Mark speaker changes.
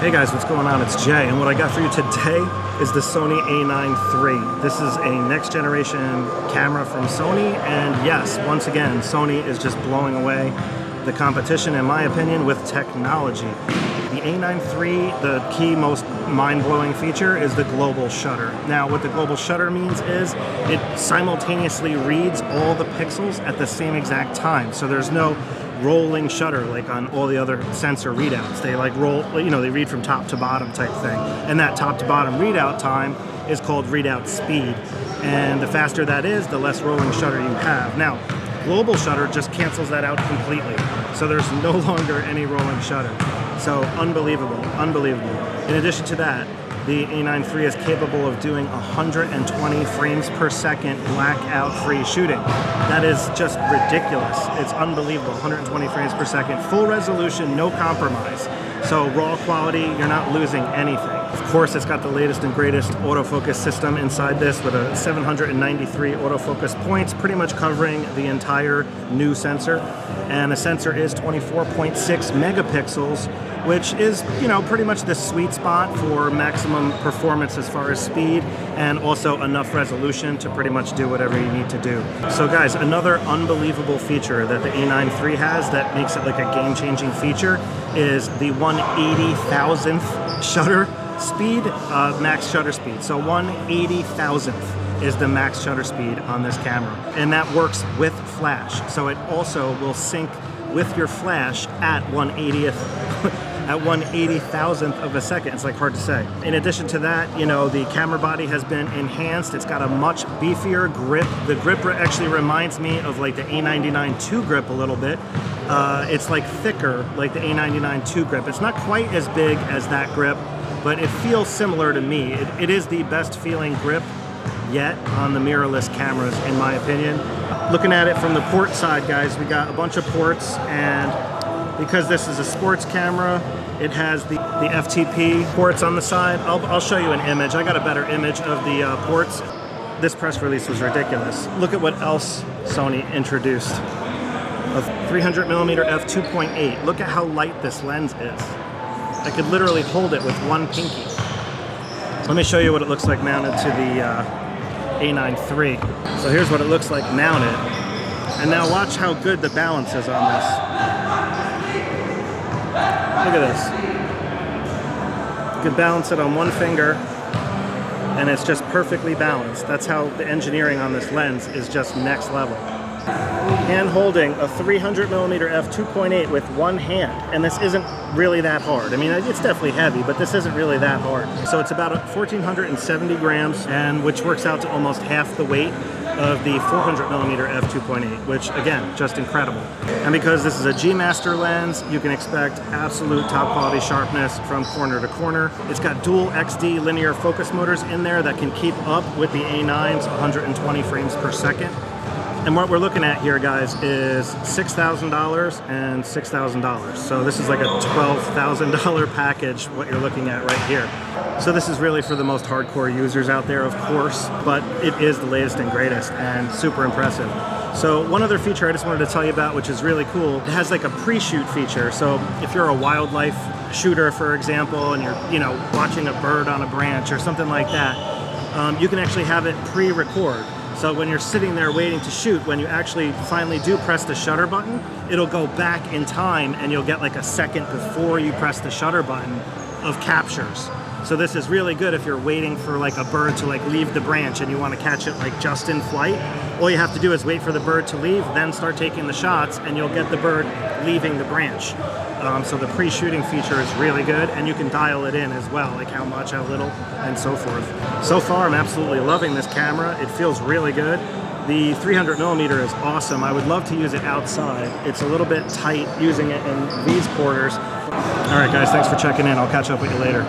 Speaker 1: Hey guys, what's going on? It's Jay, and what I got for you today is the Sony A9 III. This is a next generation camera from Sony, and yes, once again, Sony is just blowing away the competition, in my opinion, with technology. The A9 III, the key most mind-blowing feature is the global shutter. Now, what the global shutter means is it simultaneously reads all the pixels at the same exact time, so there's no rolling shutter like on all the other sensor readouts. They like roll, they read from top to bottom type thing. And that top to bottom readout time is called readout speed. And the faster that is, the less rolling shutter you have. Now, global shutter just cancels that out completely. So there's no longer any rolling shutter. So unbelievable, unbelievable. In addition to that, the A9 III is capable of doing 120 frames per second blackout-free shooting. That is just ridiculous. It's unbelievable, 120 frames per second. Full resolution, no compromise. So raw quality, you're not losing anything. Of course, it's got the latest and greatest autofocus system inside this with a 793 autofocus points, pretty much covering the entire new sensor. And the sensor is 24.6 megapixels, which is, pretty much the sweet spot for maximum performance as far as speed and also enough resolution to pretty much do whatever you need to do. So guys, another unbelievable feature that the A9 III has that makes it like a game-changing feature is the 1/80,000th shutter speed, max shutter speed. So 1/80,000th is the max shutter speed on this camera. And that works with flash. So it also will sync with your flash at 1/80,000th of a second. It's like hard to say. In addition to that, the camera body has been enhanced. It's got a much beefier grip. The grip actually reminds me of like the A99 II grip a little bit. It's like thicker, like the A99 II grip. It's not quite as big as that grip, but it feels similar to me. It is the best feeling grip yet on the mirrorless cameras, in my opinion. Looking at it from the port side, guys, we got a bunch of ports, and because this is a sports camera, it has the FTP ports on the side. I'll show you an image. I got a better image of the ports. This press release was ridiculous. Look at what else Sony introduced. A 300mm f2.8. Look at how light this lens is. I could literally hold it with one pinky. Let me show you what it looks like mounted to the A9 III. So here's what it looks like mounted. And now watch how good the balance is on this. Look at this. You can balance it on one finger and it's just perfectly balanced. That's how the engineering on this lens is just next level. Hand holding a 300mm f2.8 with one hand, and this isn't really that hard. I mean, it's definitely heavy, but this isn't really that hard. So it's about 1,470 grams, and which works out to almost half the weight of the 400mm f2.8, which again, just incredible. And because this is a G Master lens, you can expect absolute top quality sharpness from corner to corner. It's got dual XD linear focus motors in there that can keep up with the A9's 120 frames per second. And what we're looking at here, guys, is $6,000 and $6,000. So this is like a $12,000 package, what you're looking at right here. So this is really for the most hardcore users out there, of course, but it is the latest and greatest and super impressive. So one other feature I just wanted to tell you about, which is really cool, it has like a pre-shoot feature. So if you're a wildlife shooter, for example, and you're, watching a bird on a branch or something like that, you can actually have it pre-record. So when you're sitting there waiting to shoot, when you actually finally do press the shutter button, it'll go back in time and you'll get like a second before you press the shutter button of captures. So this is really good if you're waiting for like a bird to like leave the branch and you want to catch it like just in flight. All you have to do is wait for the bird to leave, then start taking the shots, and you'll get the bird leaving the branch. So the pre-shooting feature is really good, and you can dial it in as well, like how much, how little, and so forth. So far, I'm absolutely loving this camera. It feels really good. The 300mm is awesome. I would love to use it outside. It's a little bit tight using it in these quarters. All right, guys, thanks for checking in. I'll catch up with you later.